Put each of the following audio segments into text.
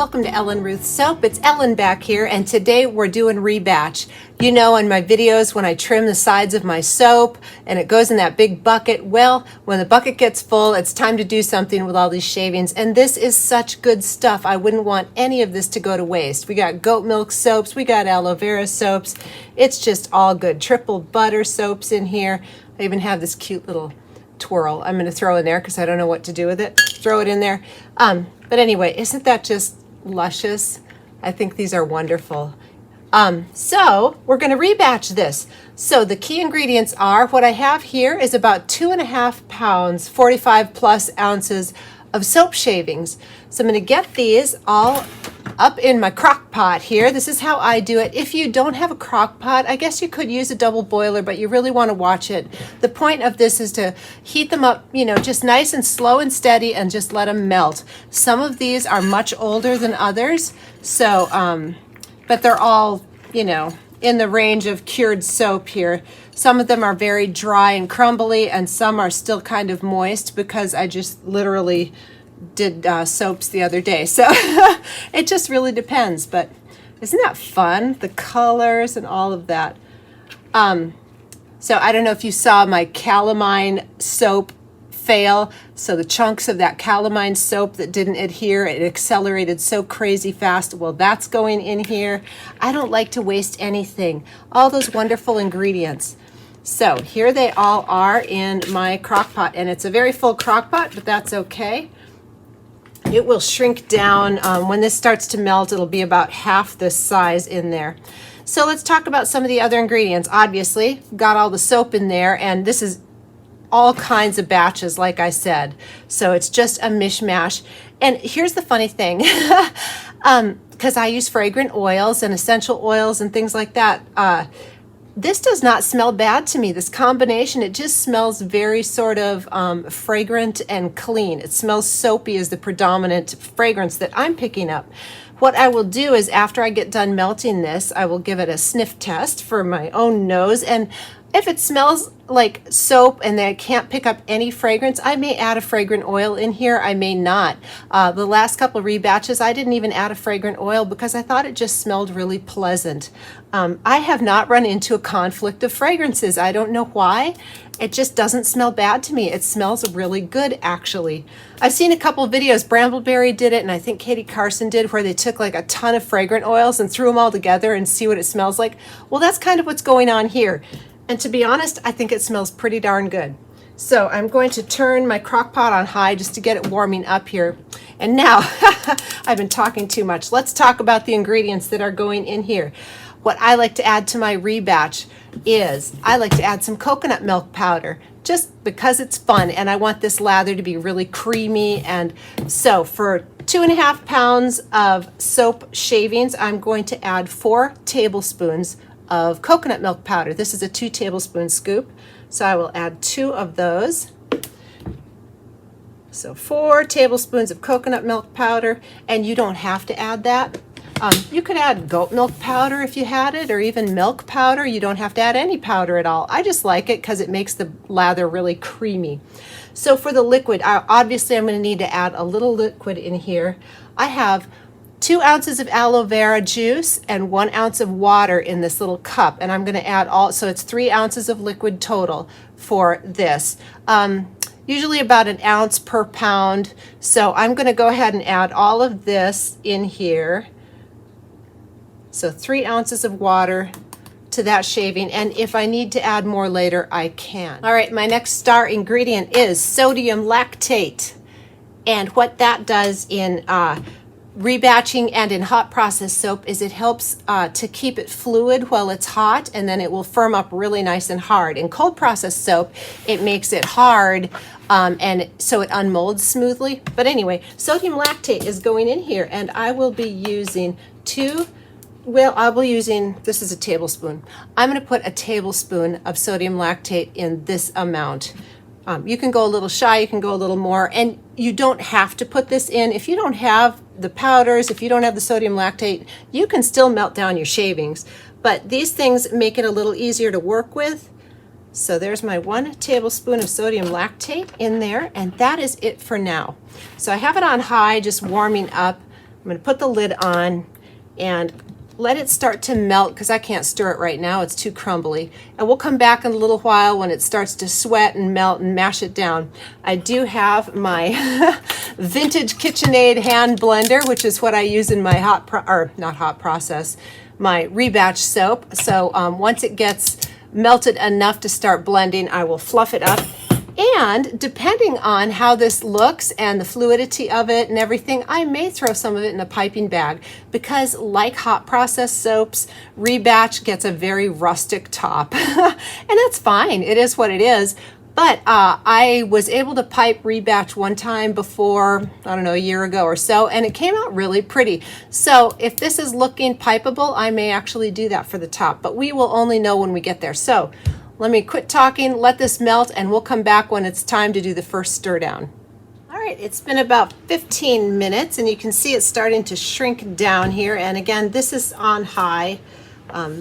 welcome to Ellen Ruth Soap. It's Ellen back here, and today we're doing rebatch. You know, in my videos when I trim the sides of my soap and it goes in that big bucket, well, when the bucket gets full, it's time to do something with all these shavings, and this is such good stuff. I wouldn't want any of this to go to waste. We got goat milk soaps, we got aloe vera soaps. It's just all good. Triple butter soaps in here. I even have this cute little twirl I'm going to throw in there because I don't know what to do with it. Throw it in there. But anyway, isn't that just luscious? I think these are wonderful. So we're going to rebatch this. So the key ingredients are, what I have here is about 2.5 pounds, 45 plus ounces of soap shavings. So I'm going to get these all up in my crock pot here. This is how I do it. If you don't have a crock pot, I guess you could use a double boiler, but you really want to watch it. The point of this is to heat them up, you know, just nice and slow and steady, and just let them melt. Some of these are much older than others, so but they're all, you know, in the range of cured soap here. Some of them are very dry and crumbly, and some are still kind of moist because I just literally did soaps the other day. So it just really depends, but isn't that fun? The colors and all of that. So I don't know if you saw my calamine soap fail. So the chunks of that calamine soap that didn't adhere, it accelerated so crazy fast. Well, that's going in here. I don't like to waste anything. All those wonderful ingredients. So here they all are in my crock pot, and it's a very full crock pot, but that's okay. It will shrink down. When this starts to melt, it'll be about half this size in there. So let's talk about some of the other ingredients. Obviously, got all the soap in there, and this is all kinds of batches, like I said. So it's just a mishmash. And here's the funny thing, because I use fragrant oils and essential oils and things like that. This does not smell bad to me. This combination, it just smells very sort of fragrant and clean. It smells soapy as the predominant fragrance that I'm picking up. What I will do is, after I get done melting this, I will give it a sniff test for my own nose, and if it smells like soap and I can't pick up any fragrance, I may add a fragrant oil in here. I may not. The last couple of rebatches, I didn't even add a fragrant oil because I thought it just smelled really pleasant. I have not run into a conflict of fragrances. I don't know why. It just doesn't smell bad to me. It smells really good, actually. I've seen a couple of videos. Brambleberry did it, and I think Katie Carson did, where they took like a ton of fragrant oils and threw them all together and see what it smells like. Well, that's kind of what's going on here. And to be honest, I think it smells pretty darn good. So I'm going to turn my crock pot on high just to get it warming up here. And now, I've been talking too much. Let's talk about the ingredients that are going in here. What I like to add to my rebatch is, I like to add some coconut milk powder, just because it's fun, and I want this lather to be really creamy. And so for 2.5 pounds of soap shavings, I'm going to add 4 tablespoons of coconut milk powder. This is a 2 tablespoon scoop, so I will add 2 of those. So 4 tablespoons of coconut milk powder, and you don't have to add that. You could add goat milk powder if you had it, or even milk powder. You don't have to add any powder at all. I just like it because it makes the lather really creamy. So for the liquid, obviously I'm going to need to add a little liquid in here. I have 2 ounces of aloe vera juice and 1 ounce of water in this little cup, and I'm going to add all, so it's 3 ounces of liquid total for this. Usually about 1 ounce per pound, so I'm going to go ahead and add all of this in here. So 3 ounces of water to that shaving, and if I need to add more later, I can. All right, my next star ingredient is sodium lactate, and what that does in rebatching and in hot process soap is it helps to keep it fluid while it's hot, and then it will firm up really nice and hard. In cold process soap, it makes it hard, and so it unmolds smoothly. But anyway, sodium lactate is going in here, and I will be using I'll be using, this is a tablespoon. I'm going to put a tablespoon of sodium lactate in this amount. You can go a little shy, you can go a little more, and you don't have to put this in. If you don't have the powders, if you don't have the sodium lactate, you can still melt down your shavings. But these things make it a little easier to work with. So there's my 1 tablespoon of sodium lactate in there, and that is it for now. So I have it on high, just warming up. I'm going to put the lid on and let it start to melt because I can't stir it right now. It's too crumbly. And we'll come back in a little while when it starts to sweat and melt and mash it down. I do have my vintage KitchenAid hand blender, which is what I use in my my Rebatch soap. So once it gets melted enough to start blending, I will fluff it up. And depending on how this looks and the fluidity of it and everything, I may throw some of it in a piping bag because, like hot process soaps, Rebatch gets a very rustic top. And that's fine. It is what it is. But I was able to pipe Rebatch one time before, I don't know, a year ago or so, and it came out really pretty. So if this is looking pipeable, I may actually do that for the top, but we will only know when we get there. So let me quit talking, let this melt, and we'll come back when it's time to do the first stir down. All right, it's been about 15 minutes, and you can see it's starting to shrink down here. And again, this is on high,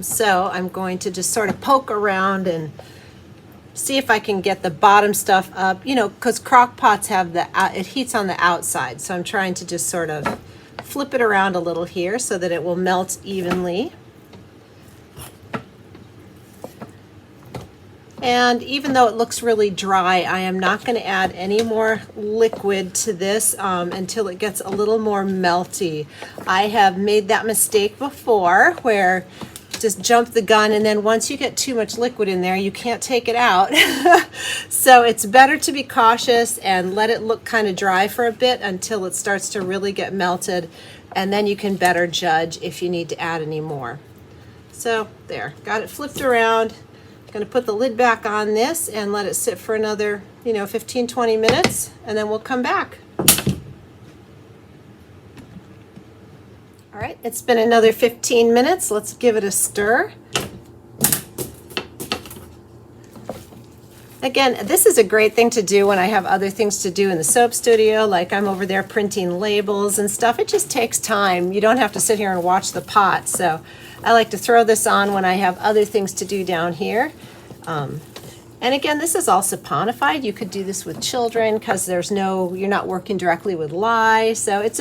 so I'm going to just sort of poke around and see if I can get the bottom stuff up, you know, because crock pots have it heats on the outside. So I'm trying to just sort of flip it around a little here so that it will melt evenly. And even though it looks really dry, I am not going to add any more liquid to this until it gets a little more melty. I have made that mistake before where just jump the gun, and then once you get too much liquid in there, you can't take it out. So it's better to be cautious and let it look kind of dry for a bit until it starts to really get melted, and then you can better judge if you need to add any more. So there, got it flipped around. Going to put the lid back on this and let it sit for another, 15-20 minutes, and then we'll come back. All right, it's been another 15 minutes. Let's give it a stir. Again, this is a great thing to do when I have other things to do in the soap studio, like I'm over there printing labels and stuff. It just takes time. You don't have to sit here and watch the pot. So I like to throw this on when I have other things to do down here. And again, this is all saponified. You could do this with children because you're not working directly with lye. So this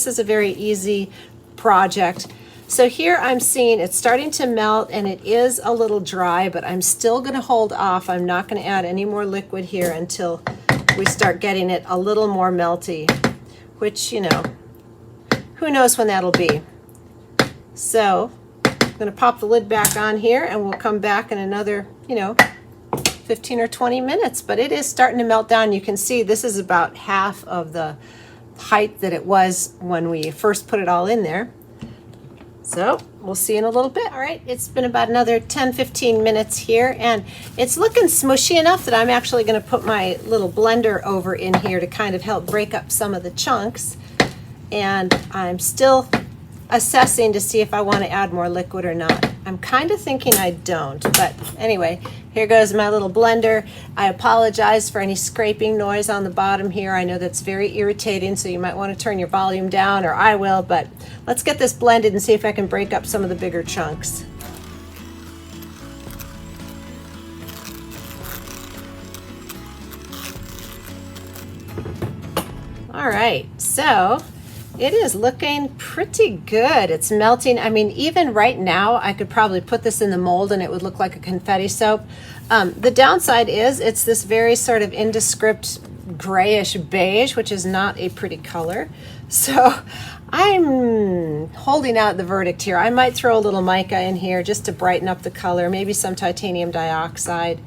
is a very easy project. So here I'm seeing it's starting to melt and it is a little dry, but I'm still going to hold off. I'm not going to add any more liquid here until we start getting it a little more melty, which, who knows when that'll be. So I'm going to pop the lid back on here and we'll come back in another, 15 or 20 minutes, but it is starting to melt down. You can see this is about half of the height that it was when we first put it all in there. So we'll see in a little bit. All right, it's been about another 10-15 minutes here, and it's looking smushy enough that I'm actually going to put my little blender over in here to kind of help break up some of the chunks. And I'm still assessing to see if I want to add more liquid or not. I'm kind of thinking I don't, but anyway, here goes my little blender. I apologize for any scraping noise on the bottom here. I know that's very irritating, so you might want to turn your volume down, or I will, but let's get this blended and see if I can break up some of the bigger chunks. All right, so it is looking pretty good. It's melting. I mean, even right now, I could probably put this in the mold and it would look like a confetti soap. The downside is it's this very sort of indescript grayish beige, which is not a pretty color. So I'm holding out the verdict here. I might throw a little mica in here just to brighten up the color, maybe some titanium dioxide.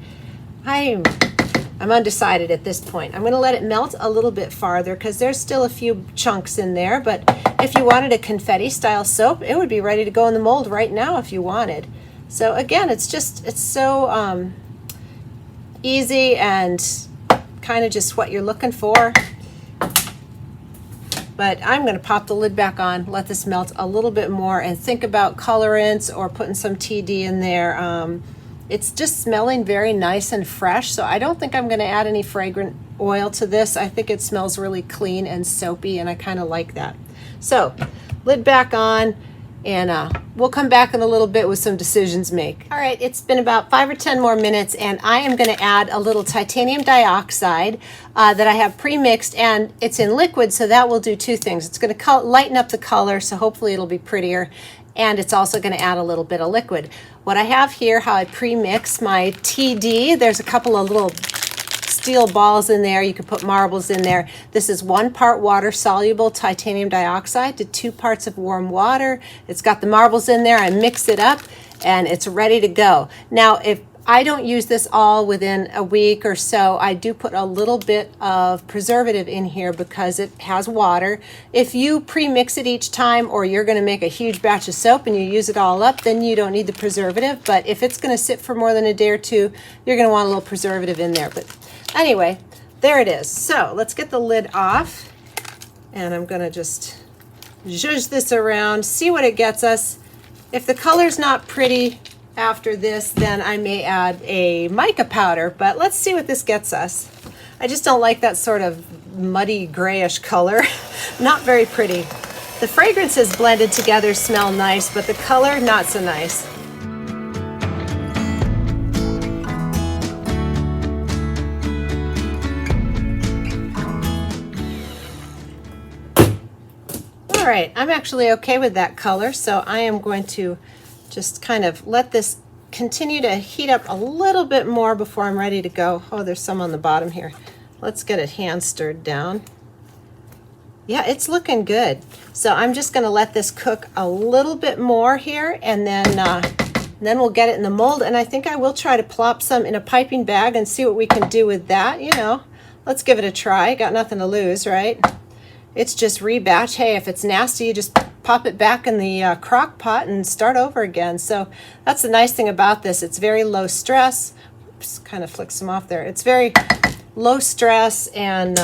I'm undecided at this point. I'm going to let it melt a little bit farther because there's still a few chunks in there, but if you wanted a confetti style soap, it would be ready to go in the mold right now if you wanted. So again, it's so easy and kind of just what you're looking for. But I'm going to pop the lid back on, let this melt a little bit more, and think about colorants or putting some TD in there. It's just smelling very nice and fresh, so I don't think I'm going to add any fragrant oil to this. I think it smells really clean and soapy, and I kind of like that. So, lid back on, and we'll come back in a little bit with some decisions make. All right, it's been about 5 or 10 more minutes, and I am going to add a little titanium dioxide that I have pre-mixed, and it's in liquid, so that will do two things. It's going to lighten up the color, so hopefully it'll be prettier, and it's also going to add a little bit of liquid. What I have here, how I pre-mix my TD, there's a couple of little steel balls in there. You can put marbles in there. This is 1 part water soluble titanium dioxide to 2 parts of warm water. It's got the marbles in there. I mix it up and it's ready to go. Now, if I don't use this all within a week or so, I do put a little bit of preservative in here because it has water. If you pre-mix it each time, or you're going to make a huge batch of soap and you use it all up, then you don't need the preservative. But if it's going to sit for more than a day or two, you're going to want a little preservative in there. But anyway, there it is. So let's get the lid off, and I'm going to just zhuzh this around, see what it gets us. If the color's not pretty after this, then I may add a mica powder, but let's see what this gets us. I just don't like that sort of muddy grayish color. Not very pretty. The fragrances blended together smell nice, but the color not so nice. All right, I'm actually okay with that color, so I am going to just kind of let this continue to heat up a little bit more before I'm ready to go. Oh, there's some on the bottom here. Let's get it hand stirred down. Yeah, it's looking good. So I'm just going to let this cook a little bit more here, and then we'll get it in the mold. And I think I will try to plop some in a piping bag and see what we can do with that. You know, let's give it a try. Got nothing to lose, right? It's just rebatch. Hey, if it's nasty, you just pop it back in the crock pot and start over again. So that's the nice thing about this. It's very low stress. Oops, kind of flick some off there. It's very low stress, and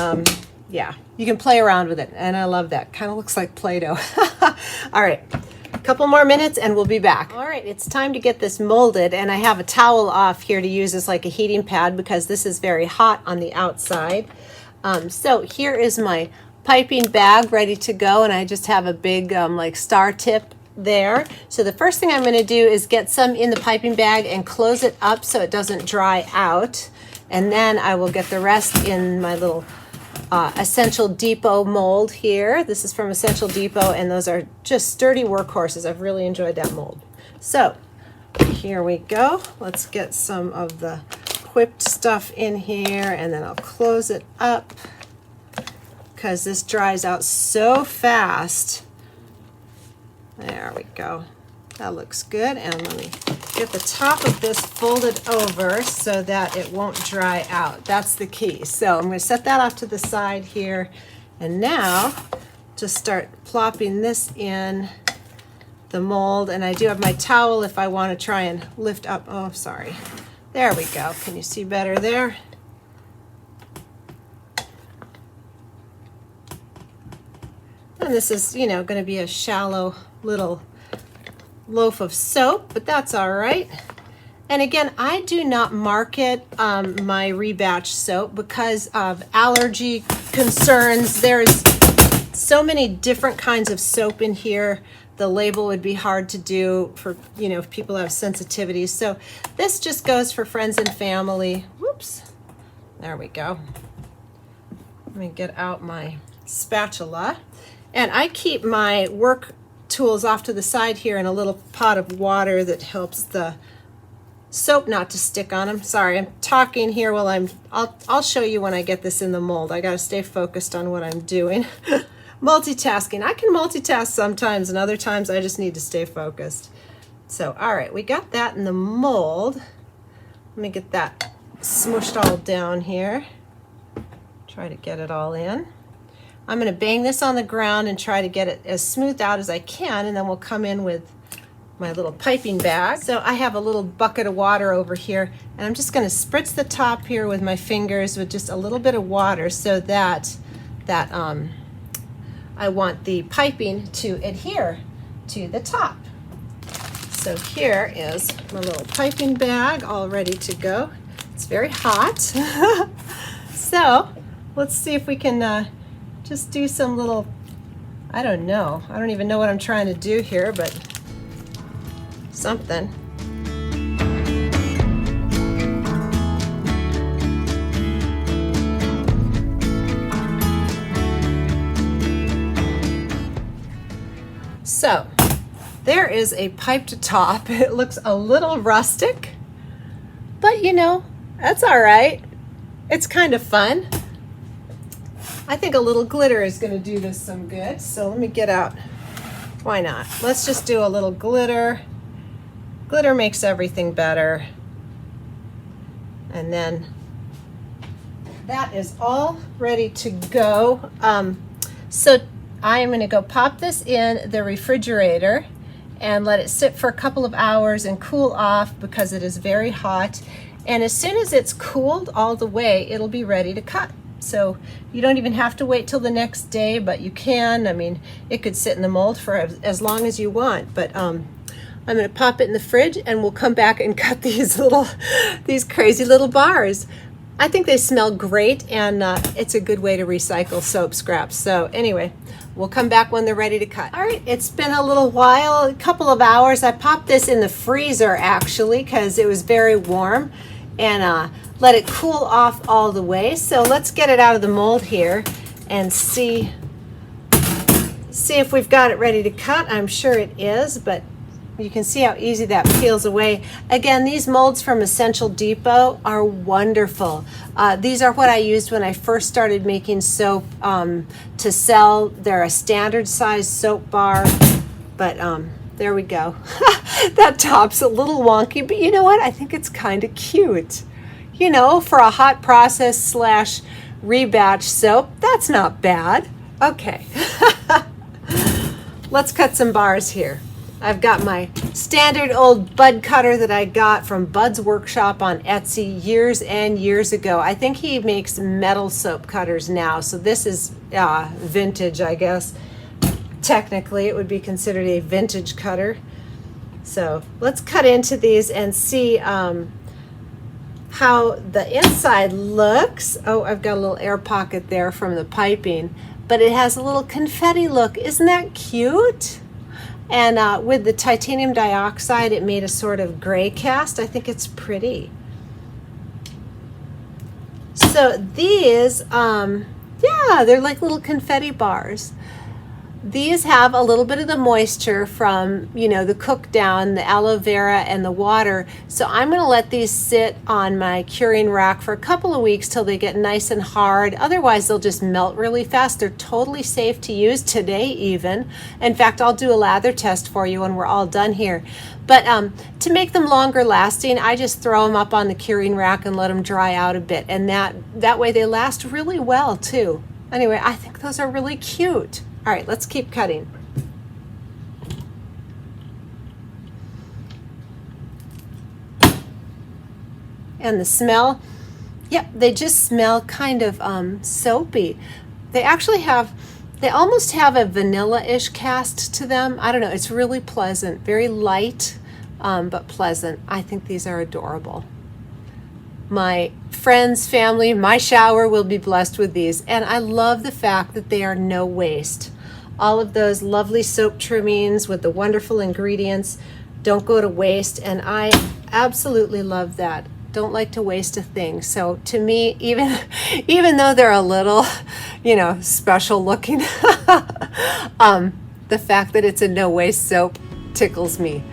yeah, you can play around with it, and I love that. Kind of looks like Play-Doh. All right, a couple more minutes and we'll be back. All right, it's time to get this molded, and I have a towel off here to use as like a heating pad because this is very hot on the outside. So here is my piping bag ready to go, and I just have a big like star tip there. So the first thing I'm going to do is get some in the piping bag and close it up so it doesn't dry out, and then I will get the rest in my little Essential Depot mold here. This is from Essential Depot, and those are just sturdy workhorses. I've really enjoyed that mold. So here we go. Let's get some of the whipped stuff in here, and then I'll close it up because this dries out so fast. There we go. That looks good. And let me get the top of this folded over so that it won't dry out. That's the key. So I'm going to set that off to the side here. And now just start plopping this in the mold. And I do have my towel if I want to try and lift up. Oh, sorry. There we go. Can you see better there? And this is, you know, going to be a shallow little loaf of soap, but that's all right. And again, I do not market my Rebatch soap because of allergy concerns. There's so many different kinds of soap in here. The label would be hard to do for, you know, if people have sensitivities. So this just goes for friends and family. Whoops. There we go. Let me get out my spatula. And I keep my work tools off to the side here in a little pot of water that helps the soap not to stick on them. Sorry, I'm talking here while I'll show you when I get this in the mold. I got to stay focused on what I'm doing. Multitasking. I can multitask sometimes, and other times I just need to stay focused. So, all right, we got that in the mold. Let me get that smushed all down here. Try to get it all in. I'm going to bang this on the ground and try to get it as smoothed out as I can, and then we'll come in with my little piping bag. So I have a little bucket of water over here, and I'm just going to spritz the top here with my fingers with just a little bit of water so that I want the piping to adhere to the top. So here is my little piping bag all ready to go. It's very hot. So let's see if we can just do some little, I don't know. I don't even know what I'm trying to do here, but something. So there is a piped top. It looks a little rustic, but you know, that's all right. It's kind of fun. I think a little glitter is going to do this some good. So let me get out. Why not? Let's just do a little glitter. Glitter makes everything better. And then that is all ready to go. So I am going to go pop this in the refrigerator and let it sit for a couple of hours and cool off because it is very hot. And as soon as it's cooled all the way, it'll be ready to cut. So you don't even have to wait till the next day, but you can. I mean, it could sit in the mold for as long as you want, but I'm gonna pop it in the fridge and we'll come back and cut these crazy little bars. I think they smell great, and it's a good way to recycle soap scraps. So anyway, we'll come back when they're ready to cut. All right, it's been a little while, a couple of hours. I popped this in the freezer actually because it was very warm, and let it cool off all the way. So let's get it out of the mold here and see if we've got it ready to cut. I'm sure it is, but you can see how easy that peels away. Again, these molds from Essential Depot are wonderful. These are what I used when I first started making soap to sell. They're a standard size soap bar, but there we go. That top's a little wonky, but you know what? I think it's kind of cute. You know, for a hot process slash rebatch soap, that's not bad. Okay, let's cut some bars here. I've got my standard old bud cutter that I got from Bud's Workshop on Etsy years and years ago. I think he makes metal soap cutters now, so this is vintage, I guess. Technically, it would be considered a vintage cutter. So let's cut into these and see how the inside looks. Oh, I've got a little air pocket there from the piping, but it has a little confetti look. Isn't that cute? And with the titanium dioxide, it made a sort of gray cast. I think it's pretty. So these, yeah, they're like little confetti bars. These have a little bit of the moisture from, you know, the cook down, the aloe vera and the water. So I'm going to let these sit on my curing rack for a couple of weeks till they get nice and hard. Otherwise, they'll just melt really fast. They're totally safe to use today even. In fact, I'll do a lather test for you when we're all done here. But to make them longer lasting, I just throw them up on the curing rack and let them dry out a bit. And that way they last really well too. Anyway, I think those are really cute. All right, let's keep cutting. And the smell, yep, they just smell kind of soapy. They almost have a vanilla-ish cast to them. I don't know, it's really pleasant, very light, but pleasant. I think these are adorable. My friends, family, my shower will be blessed with these. And I love the fact that they are no waste. All of those lovely soap trimmings with the wonderful ingredients don't go to waste. And I absolutely love that. Don't like to waste a thing. So to me, even though they're a little, you know, special looking, the fact that it's a no waste soap tickles me.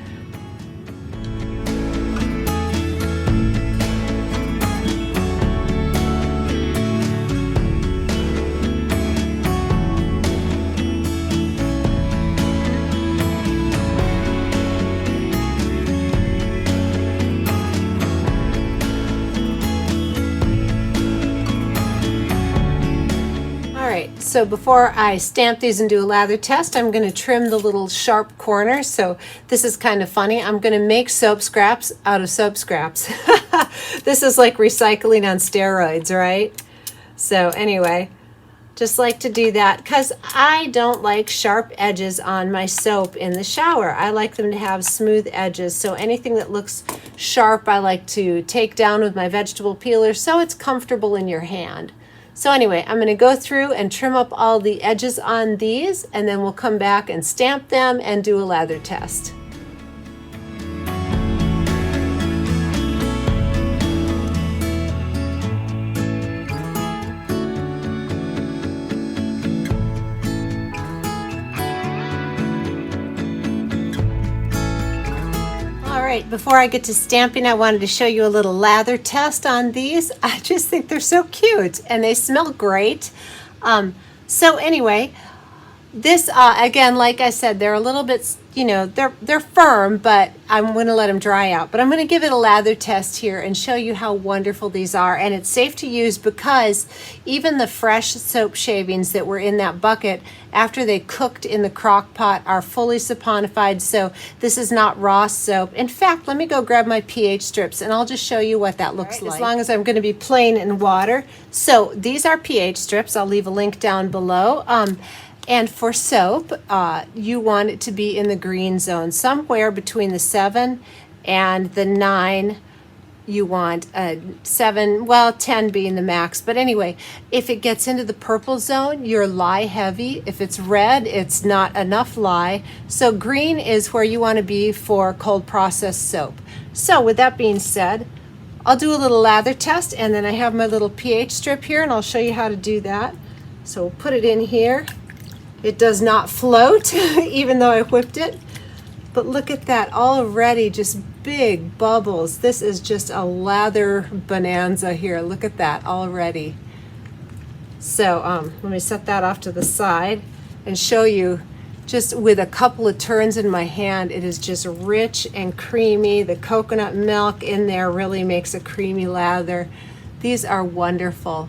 So before I stamp these and do a lather test, I'm going to trim the little sharp corners. So this is kind of funny. I'm going to make soap scraps out of soap scraps. This is like recycling on steroids, right? So anyway, just like to do that because I don't like sharp edges on my soap in the shower. I like them to have smooth edges. So anything that looks sharp, I like to take down with my vegetable peeler so it's comfortable in your hand. So anyway, I'm going to go through and trim up all the edges on these, and then we'll come back and stamp them and do a lather test. Before I get to stamping, I wanted to show you a little lather test on these. I just think they're so cute and they smell great. So anyway, this again, like I said, they're a little bit, you know, they're firm, but I'm going to let them dry out. But I'm going to give it a lather test here and show you how wonderful these are. And it's safe to use because even the fresh soap shavings that were in that bucket after they cooked in the crock pot are fully saponified. So this is not raw soap. In fact, let me go grab my pH strips and I'll just show you what that looks like. As long as I'm going to be plain in water. So these are pH strips. I'll leave a link down below. And for soap, you want it to be in the green zone, somewhere between the 7 and the 9. You want a 7, well, 10 being the max. But anyway, if it gets into the purple zone, you're lye heavy. If it's red, it's not enough lye. So green is where you want to be for cold processed soap. So with that being said, I'll do a little lather test, and then I have my little pH strip here, and I'll show you how to do that. So we'll put it in here. It does not float, even though I whipped it. But look at that, already just big bubbles. This is just a lather bonanza here. Look at that already. So let me set that off to the side and show you just with a couple of turns in my hand, it is just rich and creamy. The coconut milk in there really makes a creamy lather. These are wonderful.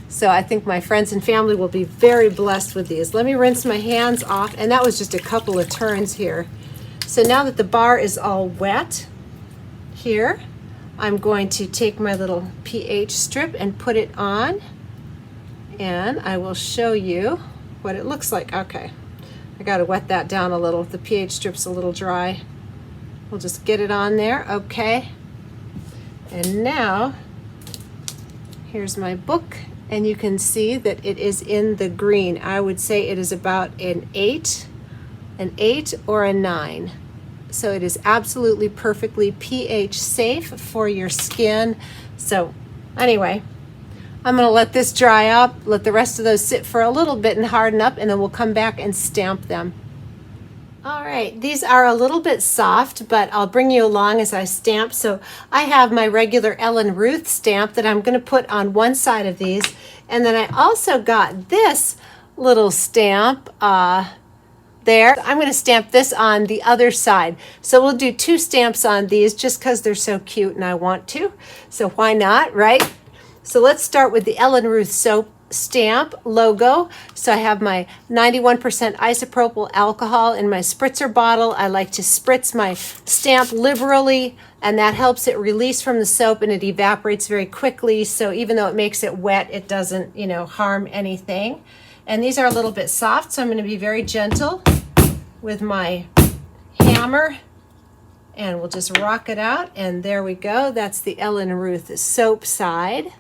So I think my friends and family will be very blessed with these. Let me rinse my hands off, and that was just a couple of turns here. So now that the bar is all wet here, I'm going to take my little pH strip and put it on, and I will show you what it looks like. Okay, I got to wet that down a little. The pH strip's a little dry. We'll just get it on there. Okay, and now here's my book. And you can see that it is in the green. I would say it is about an 8 or a 9. So it is absolutely perfectly pH safe for your skin. So anyway, I'm going to let this dry up, let the rest of those sit for a little bit and harden up, and then we'll come back and stamp them. All right, these are a little bit soft, but I'll bring you along as I stamp. So I have my regular Ellen Ruth stamp that I'm going to put on one side of these. And then I also got this little stamp there. I'm going to stamp this on the other side. So we'll do 2 stamps on these just because they're so cute and I want to. So why not, right? So let's start with the Ellen Ruth soap stamp logo. So I have my 91% isopropyl alcohol in my spritzer bottle. I like to spritz my stamp liberally, and that helps it release from the soap and it evaporates very quickly. So even though it makes it wet, it doesn't, you know, harm anything. And these are a little bit soft, so I'm going to be very gentle with my hammer, and we'll just rock it out. And there we go. That's the Ellen Ruth soap side.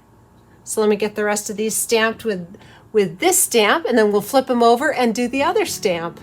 So let me get the rest of these stamped with this stamp, and then we'll flip them over and do the other stamp.